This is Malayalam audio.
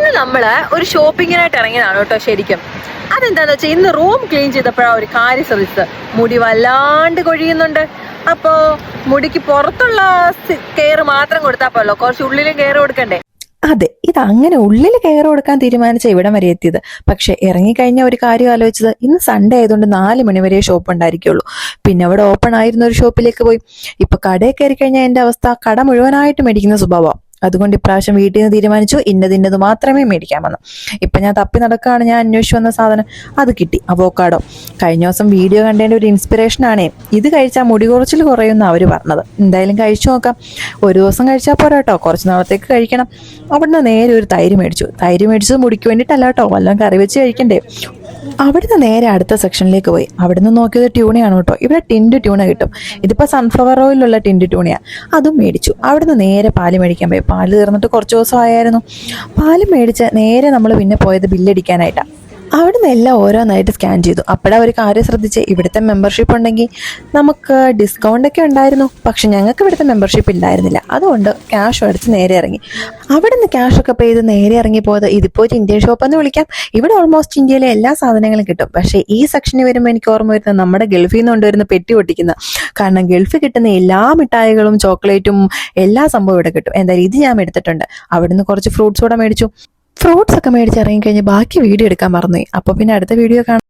ഇന്ന് നമ്മള് ഒരു ഷോപ്പിങ്ങിനായിട്ട് ഇറങ്ങിയതാണ് കേട്ടോ. ശരിക്കും അതെന്താന്ന് വെച്ചാൽ ഇന്ന് റൂം ക്ലീൻ ചെയ്തപ്പോഴാണ് ഒരു കാര്യം ശ്രദ്ധിച്ചത്. മുടി വല്ലാണ്ട് കൊഴിയുന്നുണ്ട്. അപ്പോ മുടിക്ക് പുറത്തുള്ള കെയർ മാത്രം കൊടുത്താൽ പോലോ, കുറച്ച് ഉള്ളിലും കെയർ കൊടുക്കണ്ടേ? അതെ, ഇത് അങ്ങനെ ഉള്ളിൽ കയറി കൊടുക്കാൻ തീരുമാനിച്ച ഇവിടം വരെ എത്തിയത്. പക്ഷെ ഇറങ്ങിക്കഴിഞ്ഞ ഒരു കാര്യം ആലോചിച്ചത്, ഇന്ന് സൺഡേ ആയതുകൊണ്ട് 4 മണി വരെ ഷോപ്പ് ഉണ്ടായിരിക്കുള്ളൂ. പിന്നെ അവിടെ ഓപ്പൺ ആയിരുന്ന ഒരു ഷോപ്പിലേക്ക് പോയി. ഇപ്പൊ കടയിൽ കയറി കഴിഞ്ഞാൽ എന്റെ അവസ്ഥ കട മുഴുവനായിട്ട് മേടിക്കുന്ന സ്വഭാവം. അതുകൊണ്ട് ഇപ്രാവശ്യം വീട്ടിൽ നിന്ന് തീരുമാനിച്ചു ഇന്നത് മാത്രമേ മേടിക്കാമെന്ന്. ഇപ്പൊ ഞാൻ തപ്പി നടക്കുകയാണ്. ഞാൻ അന്വേഷിച്ചു വന്ന സാധനം അത് കിട്ടി, അവോക്കാഡോ. കഴിഞ്ഞ ദിവസം വീഡിയോ കണ്ടതിന്റെ ഒരു ഇൻസ്പിറേഷൻ ആണേ. ഇത് കഴിച്ചാൽ മുടി കുറച്ചിൽ കുറയുമെന്ന് അവര് പറഞ്ഞത്. എന്തായാലും കഴിച്ചു നോക്കാം. ഒരു ദിവസം കഴിച്ചാൽ പോരാട്ടോ, കുറച്ച് നാളത്തേക്ക് കഴിക്കണം. അവിടുന്ന് നേരെ ഒരു തൈര് മേടിച്ചത് മുടിക്ക് വേണ്ടിയിട്ടല്ല കേട്ടോ, വല്ലതും കറി വെച്ച് കഴിക്കണ്ടേ. അവിടുന്ന് നേരെ അടുത്ത സെക്ഷനിലേക്ക് പോയി. അവിടുന്ന് നോക്കിയത് ട്യൂണയാണ് കേട്ടോ. ഇവിടെ ടിൻഡ് ട്യൂണ കിട്ടും. ഇതിപ്പോൾ സൺഫ്ലവർ ഓയിലുള്ള ടിൻഡ് ട്യൂണയാണ്. അതും മേടിച്ചു. അവിടുന്ന് നേരെ പാല് മേടിക്കാൻ പോയി. പാല് തീർന്നിട്ട് കുറച്ച് ദിവസം ആയായിരുന്നു. പാല് മേടിച്ച് നേരെ നമ്മൾ പിന്നെ പോയത് ബില്ലടിക്കാനായിട്ടാണ്. അവിടുന്ന് എല്ലാം ഓരോന്നായിട്ട് സ്കാൻ ചെയ്തു. അപ്പോഴാ ഒരു കാര്യം ശ്രദ്ധിച്ച്, ഇവിടുത്തെ മെമ്പർഷിപ്പ് ഉണ്ടെങ്കിൽ നമുക്ക് ഡിസ്കൗണ്ട് ഒക്കെ ഉണ്ടായിരുന്നു. പക്ഷെ ഞങ്ങൾക്ക് ഇവിടുത്തെ മെമ്പർഷിപ്പ് ഉണ്ടായിരുന്നില്ല. അതുകൊണ്ട് ക്യാഷ് അടിച്ച് നേരെ ഇറങ്ങി. അവിടുന്ന് ക്യാഷ് ഒക്കെ പേ ചെയ്ത് നേരെ ഇറങ്ങി പോയത് ഇതിപ്പോൾ ഒരു ഇന്ത്യൻ ഷോപ്പ് എന്ന് വിളിക്കാം. ഇവിടെ ഓൾമോസ്റ്റ് ഇന്ത്യയിലെ എല്ലാ സാധനങ്ങളും കിട്ടും. പക്ഷേ ഈ സെക്ഷനിൽ വരുമ്പോൾ എനിക്ക് ഓർമ്മ വരുന്നത് നമ്മുടെ ഗൾഫിൽ നിന്ന് കൊണ്ടുവരുന്ന പെട്ടി പൊട്ടിക്കുന്ന. കാരണം ഗൾഫിൽ കിട്ടുന്ന എല്ലാ മിഠായികളും ചോക്ലേറ്റും എല്ലാ സംഭവം ഇവിടെ കിട്ടും. എന്തായാലും ഇത് ഞാൻ എടുത്തിട്ടുണ്ട്. അവിടുന്ന് കുറച്ച് ഫ്രൂട്ട്സ് കൂടെ മേടിച്ചു. ഫ്രൂട്ട്സ് ഒക്കെ മേടിച്ച് ഇറങ്ങിക്കഴിഞ്ഞ് ബാക്കി വീഡിയോ എടുക്കാൻ മറന്നുപോയി. അപ്പോൾ പിന്നെ അടുത്ത വീഡിയോ കാണാം.